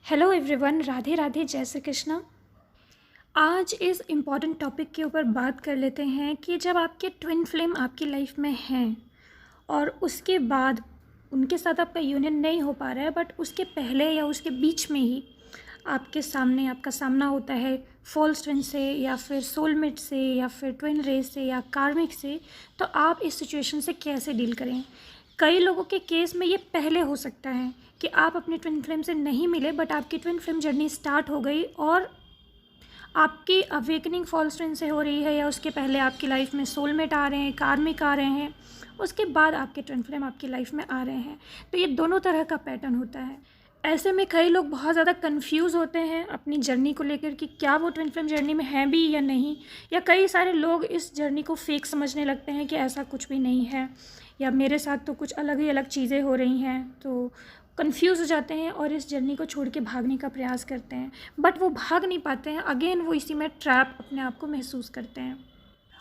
Hello everyone, Radhe Radhe, जय श्री कृष्णा। आज इस इम्पॉर्टेंट टॉपिक के ऊपर बात कर लेते हैं कि जब आपके ट्विन फ्लेम आपकी लाइफ में हैं और उसके बाद उनके साथ आपका यूनियन नहीं हो पा रहा है, बट उसके पहले या उसके बीच में ही आपका सामना होता है फॉल्स ट्विन से या फिर सोलमेट से या फिर ट्विन रेस से या कार्मिक से, तो आप इस सिचुएशन से कैसे डील करें। कई लोगों के केस में ये पहले हो सकता है कि आप अपने ट्विन फ्लेम से नहीं मिले, बट आपकी ट्विन फ्लेम जर्नी स्टार्ट हो गई और आपकी अवेकनिंग फॉल्स ट्विन से हो रही है, या उसके पहले आपकी लाइफ में सोलमेट आ रहे हैं, कार्मिक आ रहे हैं, उसके बाद आपके ट्विन फ्लेम आपकी लाइफ में आ रहे हैं। तो ये दोनों तरह का पैटर्न होता है। ऐसे में कई लोग बहुत ज़्यादा कंफ्यूज होते हैं अपनी जर्नी को लेकर कि क्या वो ट्विन फ्लेम जर्नी में है भी या नहीं, या कई सारे लोग इस जर्नी को फेक समझने लगते हैं कि ऐसा कुछ भी नहीं है, या मेरे साथ तो कुछ अलग ही अलग चीज़ें हो रही हैं। तो कंफ्यूज हो जाते हैं और इस जर्नी को छोड़ के भागने का प्रयास करते हैं, बट वो भाग नहीं पाते हैं। अगेन वो इसी में ट्रैप अपने आप को महसूस करते हैं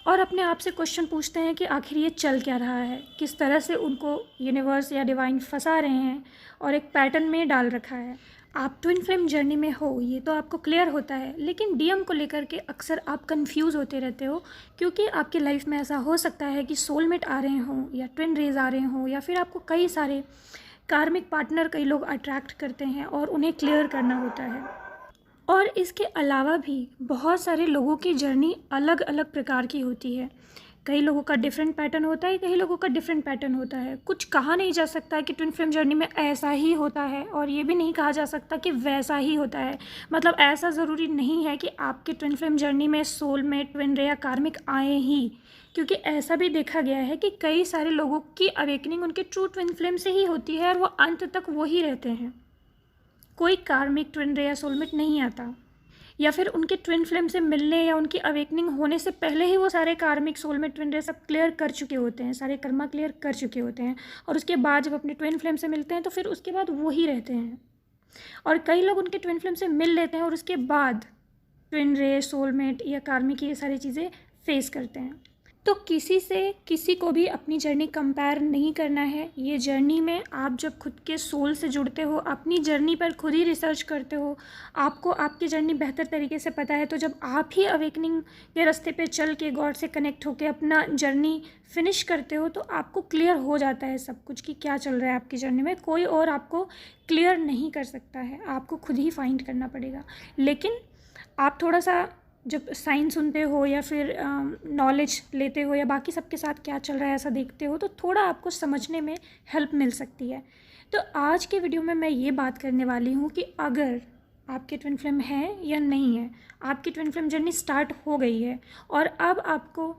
और अपने आप से क्वेश्चन पूछते हैं कि आखिर ये चल क्या रहा है, किस तरह से उनको यूनिवर्स या डिवाइन फंसा रहे हैं और एक पैटर्न में डाल रखा है। आप ट्विन फ्लेम जर्नी में हो, ये तो आपको क्लियर होता है, लेकिन डीएम को लेकर के अक्सर आप कंफ्यूज होते रहते हो, क्योंकि आपकी लाइफ में ऐसा हो सकता है कि सोलमेट आ रहे हों या ट्विन रेज आ रहे हों, या फिर आपको कई सारे कार्मिक पार्टनर कई लोग अट्रैक्ट करते हैं और उन्हें क्लियर करना होता है। और इसके अलावा भी बहुत सारे लोगों की जर्नी अलग अलग प्रकार की होती है। कई लोगों का डिफरेंट पैटर्न होता है, कई लोगों का डिफरेंट पैटर्न होता है। कुछ कहा नहीं जा सकता कि ट्विन फ्लेम जर्नी में ऐसा ही होता है, और ये भी नहीं कहा जा सकता कि वैसा ही होता है। मतलब ऐसा ज़रूरी नहीं है कि आपके ट्विन फ्लेम जर्नी में सोलमेट, ट्विन रे या कार्मिक आए ही, क्योंकि ऐसा भी देखा गया है कि कई सारे लोगों की अवेकनिंग उनके ट्रू ट्विन फ्लेम से ही होती है और वो अंत तक वो ही रहते हैं। कोई कार्मिक, ट्विन रे या सोलमेट नहीं आता, या फिर उनके ट्विन फ्लेम से मिलने या उनकी अवेकनिंग होने से पहले ही वो सारे कार्मिक, सोलमेट, ट्विन रे सब क्लियर कर चुके होते हैं, सारे कर्मा क्लियर कर चुके होते हैं, और उसके बाद जब अपने ट्विन फ्लेम से मिलते हैं तो फिर उसके बाद वो ही रहते हैं। और कई लोग उनके ट्विन फ्लेम से मिल लेते हैं और उसके बाद ट्विन रे, सोलमेट या कार्मिक ये सारी चीज़ें फेस करते हैं। तो किसी से किसी को भी अपनी जर्नी कंपेयर नहीं करना है। ये जर्नी में आप जब खुद के सोल से जुड़ते हो, अपनी जर्नी पर खुद ही रिसर्च करते हो, आपको आपकी जर्नी बेहतर तरीके से पता है, तो जब आप ही अवेकनिंग के रास्ते पे चल के गॉड से कनेक्ट होकर अपना जर्नी फिनिश करते हो, तो आपको क्लियर हो जाता है सब कुछ कि क्या चल रहा है आपकी जर्नी में। कोई और आपको क्लियर नहीं कर सकता है, आपको खुद ही फाइंड करना पड़ेगा। लेकिन आप थोड़ा सा जब साइन सुनते हो या फिर नॉलेज लेते हो या बाकी सबके साथ क्या चल रहा है ऐसा देखते हो, तो थोड़ा आपको समझने में हेल्प मिल सकती है। तो आज के वीडियो में मैं ये बात करने वाली हूँ कि अगर आपके ट्विन फ्लेम है या नहीं है, आपकी ट्विन फ्लेम जर्नी स्टार्ट हो गई है और अब आपको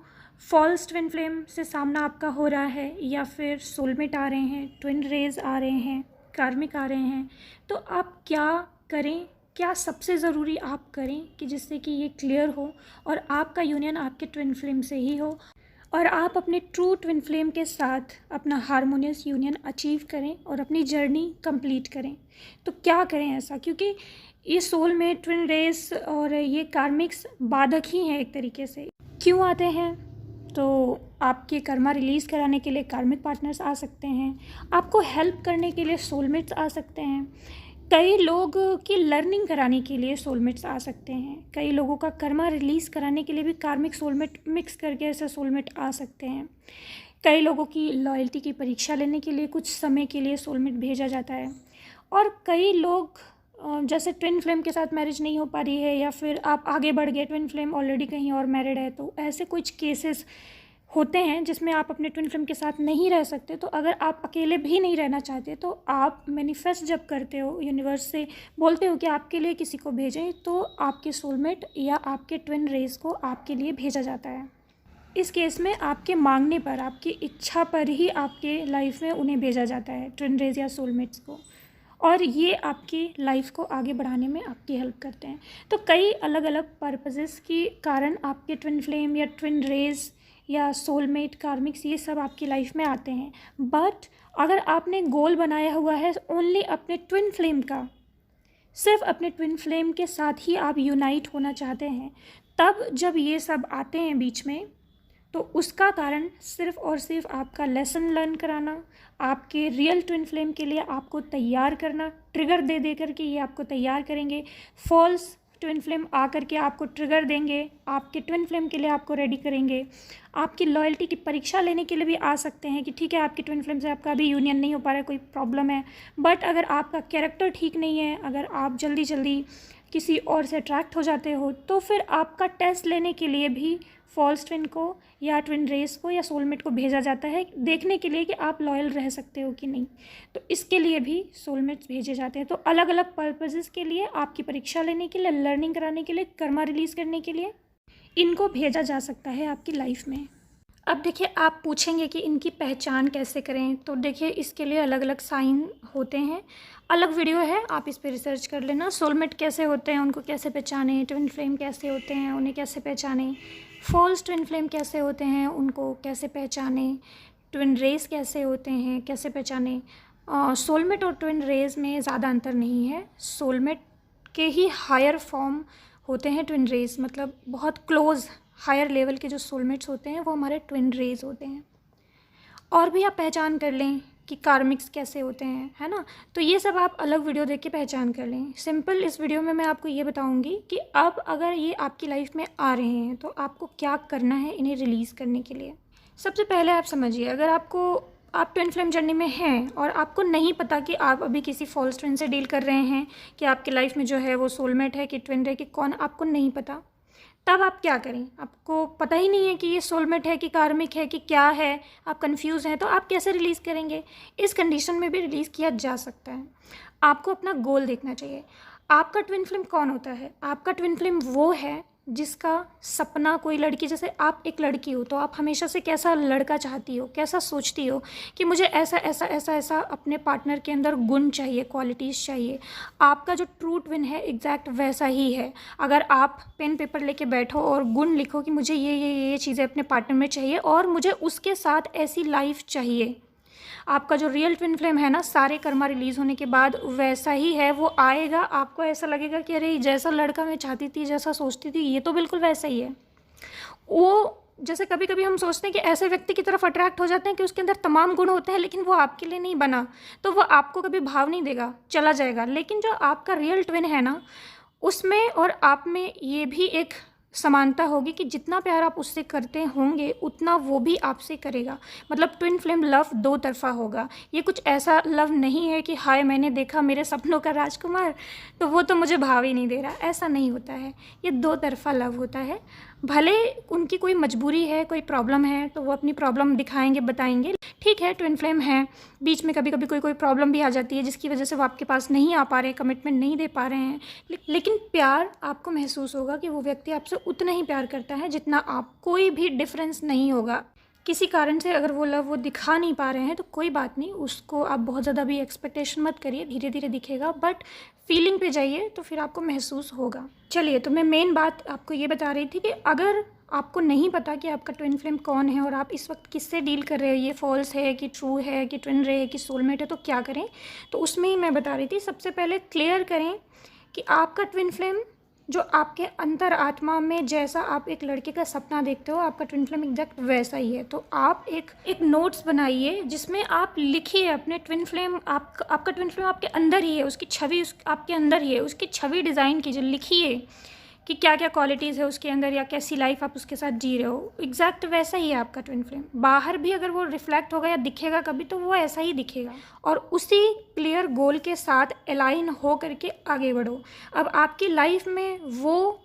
फॉल्स ट्विन फ्लेम से सामना आपका हो रहा है, या फिर सोलमेट आ रहे हैं, ट्विन रेज आ रहे हैं, कार्मिक आ रहे हैं, तो आप क्या करें, क्या सबसे ज़रूरी आप करें कि जिससे कि ये क्लियर हो और आपका यूनियन आपके ट्विन फ्लेम से ही हो और आप अपने ट्रू ट्विन फ्लेम के साथ अपना हारमोनियस यूनियन अचीव करें और अपनी जर्नी कंप्लीट करें। तो क्या करें ऐसा, क्योंकि ये सोल में ट्विन रेस और ये कार्मिक्स बाधक ही हैं एक तरीके से। क्यों आते हैं? तो आपके कर्मा रिलीज़ कराने के लिए कार्मिक पार्टनर्स आ सकते हैं, आपको हेल्प करने के लिए सोलमेट्स आ सकते हैं, कई लोग की लर्निंग कराने के लिए सोलमेट्स आ सकते हैं, कई लोगों का कर्मा रिलीज़ कराने के लिए भी कार्मिक सोलमेट मिक्स करके ऐसे सोलमेट आ सकते हैं, कई लोगों की लॉयल्टी की परीक्षा लेने के लिए कुछ समय के लिए सोलमेट भेजा जाता है, और कई लोग जैसे ट्विन फ्लेम के साथ मैरिज नहीं हो पा रही है, या फिर आप आगे बढ़ गए, ट्विन फ्लेम ऑलरेडी कहीं और मैरिड है, तो ऐसे कुछ केसेस होते हैं जिसमें आप अपने ट्विन फ्लेम के साथ नहीं रह सकते। तो अगर आप अकेले भी नहीं रहना चाहते, तो आप मैनिफेस्ट जब करते हो, यूनिवर्स से बोलते हो कि आपके लिए किसी को भेजें, तो आपके सोलमेट या आपके ट्विन रेस को आपके लिए भेजा जाता है। इस केस में आपके मांगने पर, आपकी इच्छा पर ही आपके लाइफ में उन्हें भेजा जाता है, ट्विन रेस या सोलमेट्स को, और ये आपकी लाइफ को आगे बढ़ाने में आपकी हेल्प करते हैं। तो कई अलग अलग पर्पसेस के कारण आपके ट्विन फ्लेम या ट्विन रेस या सोलमेट, कार्मिक्स, ये सब आपकी लाइफ में आते हैं। बट अगर आपने गोल बनाया हुआ है ओनली अपने ट्विन फ्लेम का, सिर्फ अपने ट्विन फ्लेम के साथ ही आप यूनाइट होना चाहते हैं, तब जब ये सब आते हैं बीच में, तो उसका कारण सिर्फ़ और सिर्फ आपका लेसन लर्न कराना, आपके रियल ट्विन फ्लेम के लिए आपको तैयार करना, ट्रिगर दे दे करके ये आपको तैयार करेंगे। फॉल्स ट्विन फ्लेम आकर के आपको ट्रिगर देंगे, आपके ट्विन फ्लेम के लिए आपको रेडी करेंगे। आपकी लॉयल्टी की परीक्षा लेने के लिए भी आ सकते हैं कि ठीक है आपकी ट्विन फ्लेम से आपका अभी यूनियन नहीं हो पा रहा है, कोई प्रॉब्लम है, बट अगर आपका कैरेक्टर ठीक नहीं है, अगर आप जल्दी जल्दी किसी और से अट्रैक्ट हो जाते हो, तो फिर आपका टेस्ट लेने के लिए भी फॉल्स ट्विन को या ट्विन रेस को या सोलमेट को भेजा जाता है देखने के लिए कि आप लॉयल रह सकते हो कि नहीं। तो इसके लिए भी सोलमेट्स भेजे जाते हैं। तो अलग अलग पर्पसेस के लिए, आपकी परीक्षा लेने के लिए, लर्निंग कराने के लिए, कर्मा रिलीज़ करने के लिए इनको भेजा जा सकता है आपकी लाइफ में। अब देखिए, आप पूछेंगे कि इनकी पहचान कैसे करें, तो देखिए इसके लिए अलग अलग साइन होते हैं, अलग वीडियो है, आप इस पर रिसर्च कर लेना। सोलमेट कैसे होते हैं, उनको कैसे पहचानें, ट्विन फ्लेम कैसे होते हैं, उन्हें कैसे पहचानें, फॉल्स ट्विन फ्लेम कैसे होते हैं, उनको कैसे पहचानें, ट्विन रेस कैसे होते हैं, कैसे पहचानें। सोलमेट और ट्विन रेस में ज़्यादा अंतर नहीं है, सोलमेट के ही हायर फॉर्म होते हैं ट्विन रेस, मतलब बहुत क्लोज़ हायर लेवल के जो सोलमेट्स होते हैं वो हमारे ट्विन रेस होते हैं। और भी आप पहचान कर लें कि कार्मिक्स कैसे होते हैं, है ना। तो ये सब आप अलग वीडियो देख के पहचान कर लें। सिंपल इस वीडियो में मैं आपको ये बताऊंगी कि अब अगर ये आपकी लाइफ में आ रहे हैं तो आपको क्या करना है इन्हें रिलीज़ करने के लिए। सबसे पहले आप समझिए, अगर आप ट्विन फ्लेम जर्नी में हैं और आपको नहीं पता कि आप अभी किसी फॉल्स ट्विन से डील कर रहे हैं, कि आपकी लाइफ में जो है वो सोलमेट है कि ट्विन है कि कौन, आपको नहीं पता, तब आप क्या करें। आपको पता ही नहीं है कि ये सोलमेट है कि कार्मिक है कि क्या है, आप कंफ्यूज हैं, तो आप कैसे रिलीज़ करेंगे। इस कंडीशन में भी रिलीज़ किया जा सकता है। आपको अपना गोल देखना चाहिए। आपका ट्विन फ्लेम कौन होता है। आपका ट्विन फ्लेम वो है जिसका सपना, कोई लड़की, जैसे आप एक लड़की हो तो आप हमेशा से कैसा लड़का चाहती हो, कैसा सोचती हो कि मुझे ऐसा ऐसा ऐसा ऐसा अपने पार्टनर के अंदर गुण चाहिए, क्वालिटीज़ चाहिए। आपका जो ट्रू ट्विन है एग्जैक्ट वैसा ही है। अगर आप पेन पेपर लेके बैठो और गुण लिखो कि मुझे ये चीज़ें अपने पार्टनर में चाहिए और मुझे उसके साथ ऐसी लाइफ चाहिए, आपका जो रियल ट्विन फ्लेम है ना, सारे कर्मा रिलीज़ होने के बाद वैसा ही है, वो आएगा। आपको ऐसा लगेगा कि अरे जैसा लड़का मैं चाहती थी, जैसा सोचती थी, ये तो बिल्कुल वैसा ही है। वो जैसे कभी कभी हम सोचते हैं कि ऐसे व्यक्ति की तरफ अट्रैक्ट हो जाते हैं कि उसके अंदर तमाम गुण होते हैं लेकिन वो आपके लिए नहीं बना, तो वो आपको कभी भाव नहीं देगा, चला जाएगा। लेकिन जो आपका रियल ट्विन है ना, उसमें और आप में ये भी एक समानता होगी कि जितना प्यार आप उससे करते होंगे उतना वो भी आपसे करेगा। मतलब ट्विन फ्लेम लव दो तरफा होगा। ये कुछ ऐसा लव नहीं है कि हाय मैंने देखा मेरे सपनों का राजकुमार तो वो तो मुझे भाव ही नहीं दे रहा, ऐसा नहीं होता है। ये दो तरफा लव होता है। भले उनकी कोई मजबूरी है, कोई प्रॉब्लम है, तो वो अपनी प्रॉब्लम दिखाएंगे, बताएंगे, ठीक है ट्विन फ्लेम है, बीच में कभी कभी कोई प्रॉब्लम भी आ जाती है जिसकी वजह से वो आपके पास नहीं आ पा रहे हैं, कमिटमेंट नहीं दे पा रहे हैं, लेकिन प्यार आपको महसूस होगा कि वो व्यक्ति आपसे उतना ही प्यार करता है जितना आप। कोई भी डिफरेंस नहीं होगा। किसी कारण से अगर वो लव वो दिखा नहीं पा रहे हैं तो कोई बात नहीं, उसको आप बहुत ज़्यादा भी एक्सपेक्टेशन मत करिए, धीरे धीरे दिखेगा, बट फीलिंग पे जाइए तो फिर आपको महसूस होगा। चलिए, तो मैं मेन बात आपको ये बता रही थी कि अगर आपको नहीं पता कि आपका ट्विन फ्लेम कौन है और आप इस वक्त किससे डील कर रहे हो, ये फॉल्स है कि ट्रू है कि ट्विन रे है कि सोलमेट है, तो क्या करें। तो उसमें ही मैं बता रही थी, सबसे पहले क्लियर करें कि आपका ट्विन फ्लेम जो आपके अंतर आत्मा में जैसा आप एक लड़के का सपना देखते हो, आपका ट्विन फ्लेम एग्जैक्ट वैसा ही है। तो आप एक नोट्स बनाइए जिसमें आप लिखिए अपने ट्विन फ्लेम, आपका ट्विन फ्लेम आपके अंदर ही है, उसकी छवि आपके अंदर ही है, उसकी छवि डिज़ाइन कीजिए, लिखिए कि क्या क्या क्वालिटीज़ है उसके अंदर या कैसी लाइफ आप उसके साथ जी रहे हो। एग्जैक्ट वैसा ही है आपका ट्विन फ्लेम। बाहर भी अगर वो रिफ्लेक्ट होगा या दिखेगा कभी तो वो ऐसा ही दिखेगा, और उसी क्लियर गोल के साथ अलाइन हो करके आगे बढ़ो। अब आपकी लाइफ में वो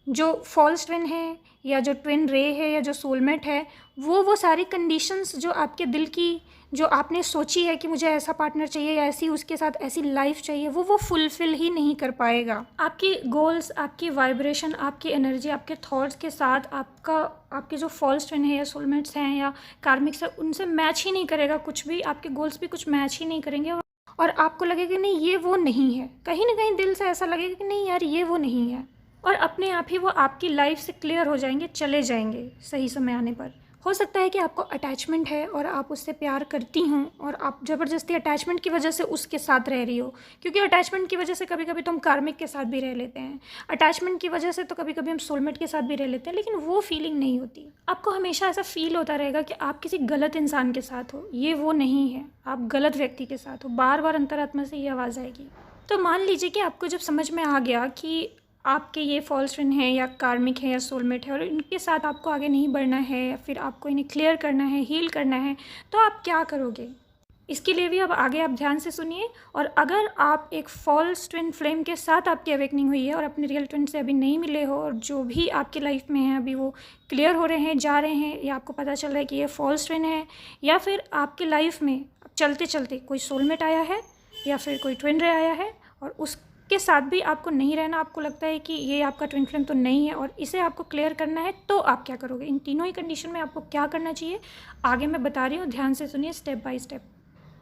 जो फॉल्स ट्विन है या जो ट्विन रे है या जो सोलमेट है, वो सारी कंडीशंस जो आपके दिल की, जो आपने सोची है कि मुझे ऐसा पार्टनर चाहिए या ऐसी उसके साथ ऐसी लाइफ चाहिए, वो फुलफ़िल ही नहीं कर पाएगा। आपकी गोल्स, आपकी वाइब्रेशन, आपकी एनर्जी, आपके थॉट्स के साथ आपके जो फॉल्स ट्विन है या सोलमेट्स हैं या कार्मिक्स है, उनसे मैच ही नहीं करेगा कुछ भी। आपके गोल्स भी कुछ मैच ही नहीं करेंगे और आपको लगेगा कि नहीं ये वो नहीं है। कहीं ना कहीं दिल से ऐसा लगेगा कि नहीं यार ये वो नहीं है, और अपने आप ही वो आपकी लाइफ से क्लियर हो जाएंगे, चले जाएंगे सही समय आने पर। हो सकता है कि आपको अटैचमेंट है और आप उससे प्यार करती हों और आप ज़बरदस्ती अटैचमेंट की वजह से उसके साथ रह रही हो, क्योंकि अटैचमेंट की वजह से कभी कभी तो हम कार्मिक के साथ भी रह लेते हैं, अटैचमेंट की वजह से तो कभी कभी हम सोलमेट के साथ भी रह लेते हैं, लेकिन वो फीलिंग नहीं होती। आपको हमेशा ऐसा फील होता रहेगा कि आप किसी गलत इंसान के साथ हो, ये वो नहीं है, आप गलत व्यक्ति के साथ हो, बार बार अंतरात्मा से ये आवाज़ आएगी। तो मान लीजिए कि आपको जब समझ में आ गया कि आपके ये फॉल्स फ्रेंड हैं या कार्मिक है या सोलमेट है और इनके साथ आपको आगे नहीं बढ़ना है या फिर आपको इन्हें क्लियर करना है, हील करना है, तो आप क्या करोगे? इसके लिए भी अब आगे आप ध्यान से सुनिए। और अगर आप एक फॉल्स ट्विन फ्लेम के साथ आपकी अवेकनिंग हुई है और अपने रियल ट्विन से अभी नहीं मिले हो और जो भी आपकी लाइफ में है अभी वो क्लियर हो रहे हैं, जा रहे हैं, या आपको पता चल रहा है कि ये फॉल्स ट्विन है, या फिर आपकी लाइफ में चलते चलते कोई सोलमेट आया है या फिर कोई ट्विन रे आया है और उसके साथ भी आपको नहीं रहना, आपको लगता है कि ये आपका ट्विन फ्लेम तो नहीं है और इसे आपको क्लियर करना है, तो आप क्या करोगे? इन तीनों ही कंडीशन में आपको क्या करना चाहिए आगे मैं बता रही हूँ, ध्यान से सुनिए स्टेप बाय स्टेप।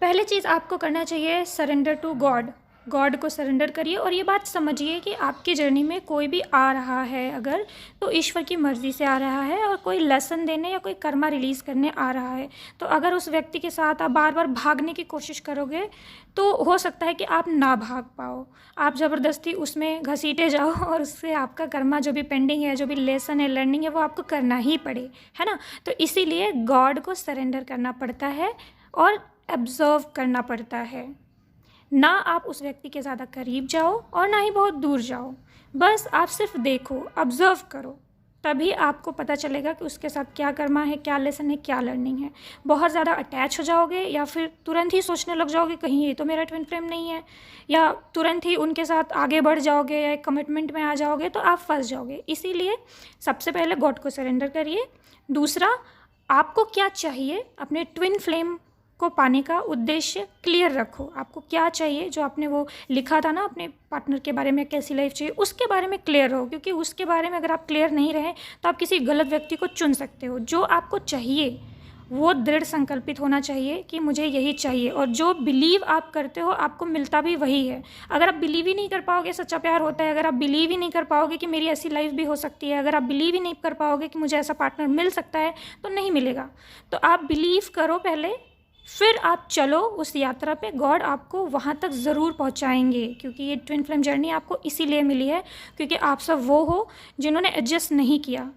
पहले चीज़ आपको करना चाहिए सरेंडर टू गॉड। गॉड को सरेंडर करिए और ये बात समझिए कि आपकी जर्नी में कोई भी आ रहा है अगर, तो ईश्वर की मर्ज़ी से आ रहा है और कोई लेसन देने या कोई कर्मा रिलीज़ करने आ रहा है। तो अगर उस व्यक्ति के साथ आप बार बार भागने की कोशिश करोगे तो हो सकता है कि आप ना भाग पाओ, आप ज़बरदस्ती उसमें घसीटे जाओ और उससे आपका कर्मा जो भी पेंडिंग है, जो भी लेसन है, लर्निंग है, वो आपको करना ही पड़े, है ना। तो इसीलिए गॉड को सरेंडर करना पड़ता है और ऑब्जर्व करना पड़ता है। ना आप उस व्यक्ति के ज़्यादा करीब जाओ और ना ही बहुत दूर जाओ, बस आप सिर्फ देखो, ऑब्जर्व करो, तभी आपको पता चलेगा कि उसके साथ क्या कर्मा है, क्या लेसन है, क्या लर्निंग है। बहुत ज़्यादा अटैच हो जाओगे या फिर तुरंत ही सोचने लग जाओगे कहीं ये तो मेरा ट्विन फ्लेम नहीं है, या तुरंत ही उनके साथ आगे बढ़ जाओगे या एक कमिटमेंट में आ जाओगे, तो आप फंस जाओगे। इसीलिए सबसे पहले गॉड को सरेंडर करिए। दूसरा, आपको क्या चाहिए, अपने ट्विन फ्लेम को पाने का उद्देश्य क्लियर रखो। आपको क्या चाहिए, जो आपने वो लिखा था ना अपने पार्टनर के बारे में, कैसी लाइफ चाहिए, उसके बारे में क्लियर रहो, क्योंकि उसके बारे में अगर आप क्लियर नहीं रहे तो आप किसी गलत व्यक्ति को चुन सकते हो। जो आपको चाहिए वो दृढ़ संकल्पित होना चाहिए कि मुझे यही चाहिए, और जो बिलीव आप करते हो आपको मिलता भी वही है। अगर आप बिलीव ही नहीं कर पाओगे सच्चा प्यार होता है, अगर आप बिलीव ही नहीं कर पाओगे कि मेरी ऐसी लाइफ भी हो सकती है, अगर आप बिलीव ही नहीं कर पाओगे कि मुझे ऐसा पार्टनर मिल सकता है, तो नहीं मिलेगा। तो आप बिलीव करो पहले, फिर आप चलो उस यात्रा पे। गॉड आपको वहाँ तक ज़रूर पहुँचाएंगे, क्योंकि ये ट्विन फ्लेम जर्नी आपको इसीलिए मिली है क्योंकि आप सब वो हो जिन्होंने एडजस्ट नहीं किया,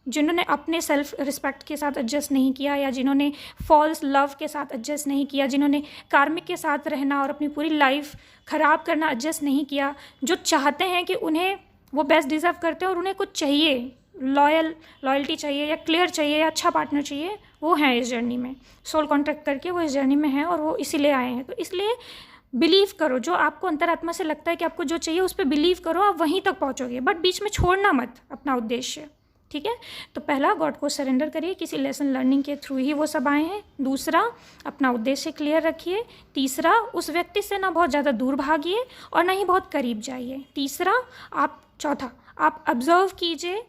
जिन्होंने अपने सेल्फ रिस्पेक्ट के साथ एडजस्ट नहीं किया, या जिन्होंने फॉल्स लव के साथ एडजस्ट नहीं किया, जिन्होंने कार्मिक के साथ रहना और अपनी पूरी लाइफ ख़राब करना एडजस्ट नहीं किया, जो चाहते हैं कि उन्हें वो बेस्ट डिज़र्व करते हैं और उन्हें कुछ चाहिए, लॉयल्टी चाहिए या क्लियर चाहिए या अच्छा पार्टनर चाहिए, वो हैं इस जर्नी में। सोल कॉन्ट्रैक्ट करके वो इस जर्नी में हैं और वो इसीलिए आए हैं। तो इसलिए बिलीव करो, जो आपको अंतरात्मा से लगता है कि आपको जो चाहिए उस पर बिलीव करो, आप वहीं तक पहुंचोगे, बट बीच में छोड़ना मत अपना उद्देश्य, ठीक है। तो पहला, गॉड को सरेंडर करिए, किसी लेसन लर्निंग के थ्रू ही वो सब आए हैं। दूसरा, अपना उद्देश्य क्लियर रखिए। तीसरा, उस व्यक्ति से ना बहुत ज़्यादा दूर भागिए और ना ही बहुत करीब जाइए। चौथा, आप ऑब्जर्व कीजिए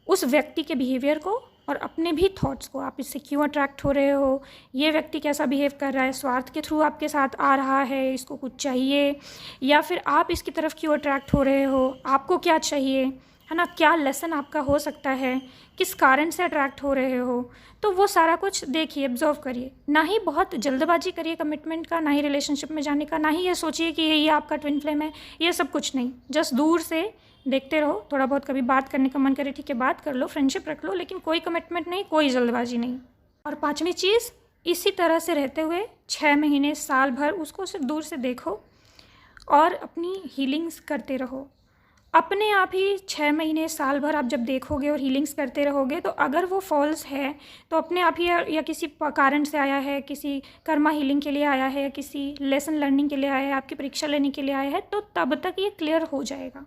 उस व्यक्ति के बिहेवियर को और अपने भी थॉट्स को। आप इससे क्यों अट्रैक्ट हो रहे हो, ये व्यक्ति कैसा बिहेव कर रहा है, स्वार्थ के थ्रू आपके साथ आ रहा है, इसको कुछ चाहिए, या फिर आप इसकी तरफ क्यों अट्रैक्ट हो रहे हो, आपको क्या चाहिए, है ना, क्या लेसन आपका हो सकता है, किस कारण से अट्रैक्ट हो रहे हो। तो वो सारा कुछ देखिए, ऑब्जर्व करिए। ना ही बहुत जल्दबाजी करिए कमिटमेंट का, ना ही रिलेशनशिप में जाने का, ना ही ये सोचिए कि ये आपका ट्विन फ्लेम है, ये सब कुछ नहीं। जस्ट दूर से देखते रहो। थोड़ा बहुत कभी बात करने का मन करे, ठीक है, बात कर लो, फ्रेंडशिप रख लो, लेकिन कोई कमिटमेंट नहीं, कोई जल्दबाजी नहीं। और पांचवी चीज़, इसी तरह से रहते हुए 6 महीने, साल भर उसको सिर्फ दूर से देखो और अपनी हीलिंग्स करते रहो। अपने आप ही 6 महीने, साल भर आप जब देखोगे और हीलिंग्स करते रहोगे, तो अगर वो फॉल्स है तो अपने आप ही या किसी कारण से आया है, किसी कर्मा हीलिंग के लिए आया है, किसी लेसन लर्निंग के लिए आया है, आपकी परीक्षा लेने के लिए आया है, तो तब तक ये क्लियर हो जाएगा।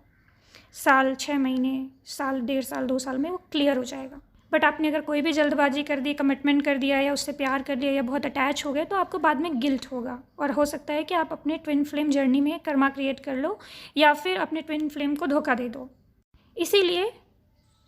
साल, 6 महीने, साल, 1.5 साल, 2 साल में वो क्लियर हो जाएगा। बट आपने अगर कोई भी जल्दबाजी कर दी, कमिटमेंट कर दिया या उससे प्यार कर लिया या बहुत अटैच हो गए, तो आपको बाद में गिल्ट होगा और हो सकता है कि आप अपने ट्विन फ्लेम जर्नी में कर्मा क्रिएट कर लो या फिर अपने ट्विन फ्लेम को धोखा दे दो। इसीलिए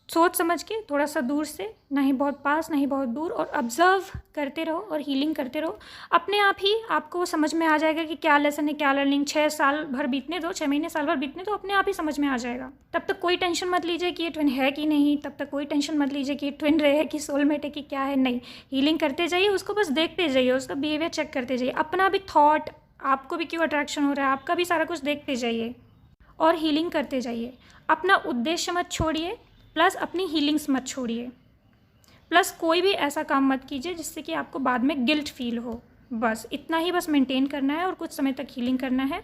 सोच समझ के थोड़ा सा दूर से, ना ही बहुत पास ना ही बहुत दूर, और ऑब्ज़र्व करते रहो और हीलिंग करते रहो। अपने आप ही आपको समझ में आ जाएगा कि क्या लेसन है, क्या लर्निंग। 6 साल भर बीतने दो, 6 महीने साल भर बीतने दो, अपने आप ही समझ में आ जाएगा। तब तक कोई टेंशन मत लीजिए कि ये ट्विन है कि नहीं, तब तक कोई टेंशन मत लीजिए कि ट्विन रहे कि सोलमेट है कि क्या है। नहीं, हीलिंग करते जाइए, उसको बस देखते जाइए, उसका बिहेवियर चेक करते जाइए, अपना भी थॉट, आपको भी क्यों अट्रैक्शन हो रहा है, आपका भी सारा कुछ देखते जाइए और हीलिंग करते जाइए। अपना उद्देश्य मत छोड़िए, प्लस अपनी हीलिंग्स मत छोड़िए, प्लस कोई भी ऐसा काम मत कीजिए जिससे कि आपको बाद में गिल्ट फील हो। बस इतना ही बस मेंटेन करना है और कुछ समय तक हीलिंग करना है।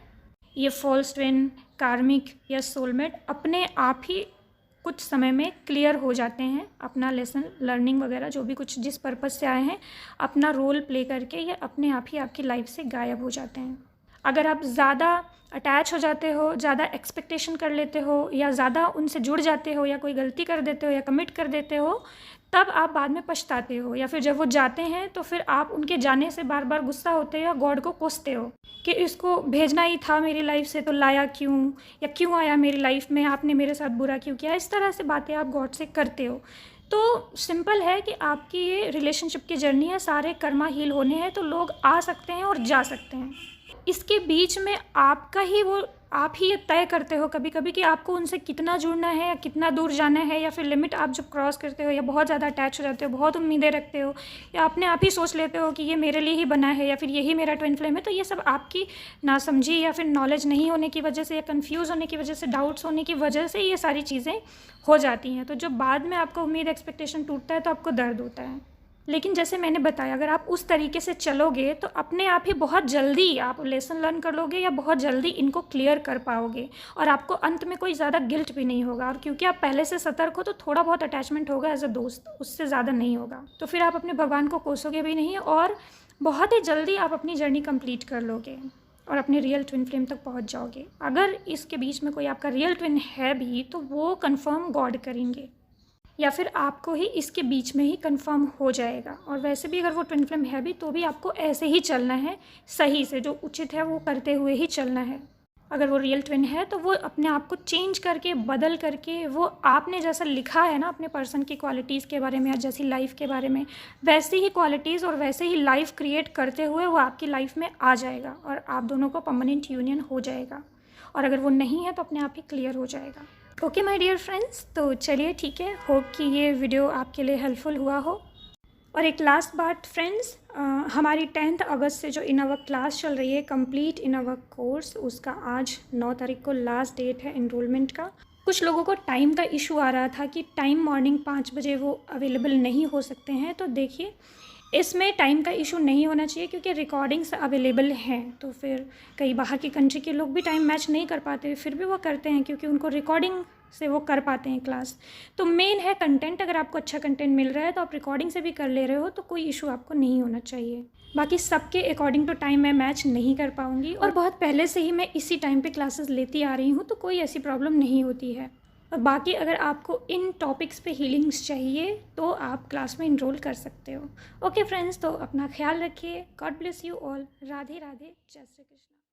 ये फॉल्स ट्विन, कार्मिक या सोलमेट अपने आप ही कुछ समय में क्लियर हो जाते हैं। अपना लेसन लर्निंग वगैरह जो भी कुछ जिस पर्पज़ से आए हैं, अपना रोल प्ले करके ये अपने आप ही आपकी लाइफ से गायब हो जाते हैं। अगर आप ज़्यादा अटैच हो जाते हो, ज़्यादा एक्सपेक्टेशन कर लेते हो, या ज़्यादा उनसे जुड़ जाते हो, या कोई गलती कर देते हो या कमिट कर देते हो, तब आप बाद में पछताते हो। या फिर जब वो जाते हैं तो फिर आप उनके जाने से बार बार गुस्सा होते हो या गॉड को कोसते हो कि इसको भेजना ही था मेरी लाइफ से तो लाया क्यों, या क्यों आया मेरी लाइफ में, आपने मेरे साथ बुरा क्यों किया। इस तरह से बातें आप गॉड से करते हो। तो सिंपल है कि आपकी ये रिलेशनशिप की जर्नी है, सारे कर्मा हील होने हैं, तो लोग आ सकते हैं और जा सकते हैं। इसके बीच में आपका ही आप ही ये तय करते हो कभी कभी कि आपको उनसे कितना जुड़ना है या कितना दूर जाना है, या फिर लिमिट आप जब क्रॉस करते हो या बहुत ज़्यादा अटैच हो जाते हो, बहुत उम्मीदें रखते हो, या अपने आप ही सोच लेते हो कि ये मेरे लिए ही बना है या फिर यही मेरा ट्विन फ्लेम है। तो ये सब आपकी नासमझी या फिर नॉलेज नहीं होने की वजह से, या कन्फ्यूज़ होने की वजह से, डाउट्स होने की वजह से ये सारी चीज़ें हो जाती हैं। तो जब बाद में आपका उम्मीद एक्सपेक्टेशन टूटता है तो आपको दर्द होता है। लेकिन जैसे मैंने बताया, अगर आप उस तरीके से चलोगे तो अपने आप ही बहुत जल्दी आप लेसन लर्न कर लोगे, या बहुत जल्दी इनको क्लियर कर पाओगे, और आपको अंत में कोई ज़्यादा गिल्ट भी नहीं होगा। और क्योंकि आप पहले से सतर्क हो तो थोड़ा बहुत अटैचमेंट होगा एज अ दोस्त, उससे ज़्यादा नहीं होगा। तो फिर आप अपने भगवान को कोसोगे भी नहीं, और बहुत ही जल्दी आप अपनी जर्नी कंप्लीट कर लोगे और अपने रियल ट्विन फ्लेम तक पहुँच जाओगे। अगर इसके बीच में कोई आपका रियल ट्विन है भी तो वो कन्फर्म गॉड करेंगे, या फिर आपको ही इसके बीच में ही कंफर्म हो जाएगा। और वैसे भी अगर वो ट्विन फ्लेम है भी तो भी आपको ऐसे ही चलना है, सही से, जो उचित है वो करते हुए ही चलना है। अगर वो रियल ट्विन है तो वो अपने आप को चेंज करके, बदल करके, वो आपने जैसा लिखा है ना अपने पर्सन की क्वालिटीज़ के बारे में या जैसी लाइफ के बारे में, वैसी ही क्वालिटीज़ और वैसे ही लाइफ क्रिएट करते हुए वो आपकी लाइफ में आ जाएगा और आप दोनों को परमानेंट यूनियन हो जाएगा। और अगर वो नहीं है तो अपने आप ही क्लियर हो जाएगा। ओके माय डियर फ्रेंड्स, तो चलिए ठीक है, होप कि ये वीडियो आपके लिए हेल्पफुल हुआ हो। और एक लास्ट बात फ्रेंड्स, हमारी 10 अगस्त से जो इन आवर क्लास चल रही है, कंप्लीट इन आवर कोर्स, उसका आज 9 तारीख को लास्ट डेट है इनरोलमेंट का। कुछ लोगों को टाइम का इशू आ रहा था कि टाइम मॉर्निंग 5 बजे वो अवेलेबल नहीं हो सकते हैं। तो देखिए, इसमें टाइम का इशू नहीं होना चाहिए क्योंकि रिकॉर्डिंग्स अवेलेबल हैं। तो फिर कई बाहर की कंट्री के लोग भी टाइम मैच नहीं कर पाते, फिर भी वो करते हैं क्योंकि उनको रिकॉर्डिंग से वो कर पाते हैं क्लास। तो मेन है कंटेंट, अगर आपको अच्छा कंटेंट मिल रहा है तो आप रिकॉर्डिंग से भी कर ले रहे हो तो कोई इशू आपको नहीं होना चाहिए। बाकी सबके अकॉर्डिंग टू टाइम मैं मैच नहीं कर पाऊँगी, और बहुत पहले से ही मैं इसी टाइम पे क्लासेस लेती आ रही हूँ, तो कोई ऐसी प्रॉब्लम नहीं होती है। और बाकी अगर आपको इन टॉपिक्स पे हीलिंग्स चाहिए तो आप क्लास में इनरोल कर सकते हो। ओके फ्रेंड्स, तो अपना ख्याल रखिए। God bless you all. Radhe Radhe, जय श्री कृष्ण।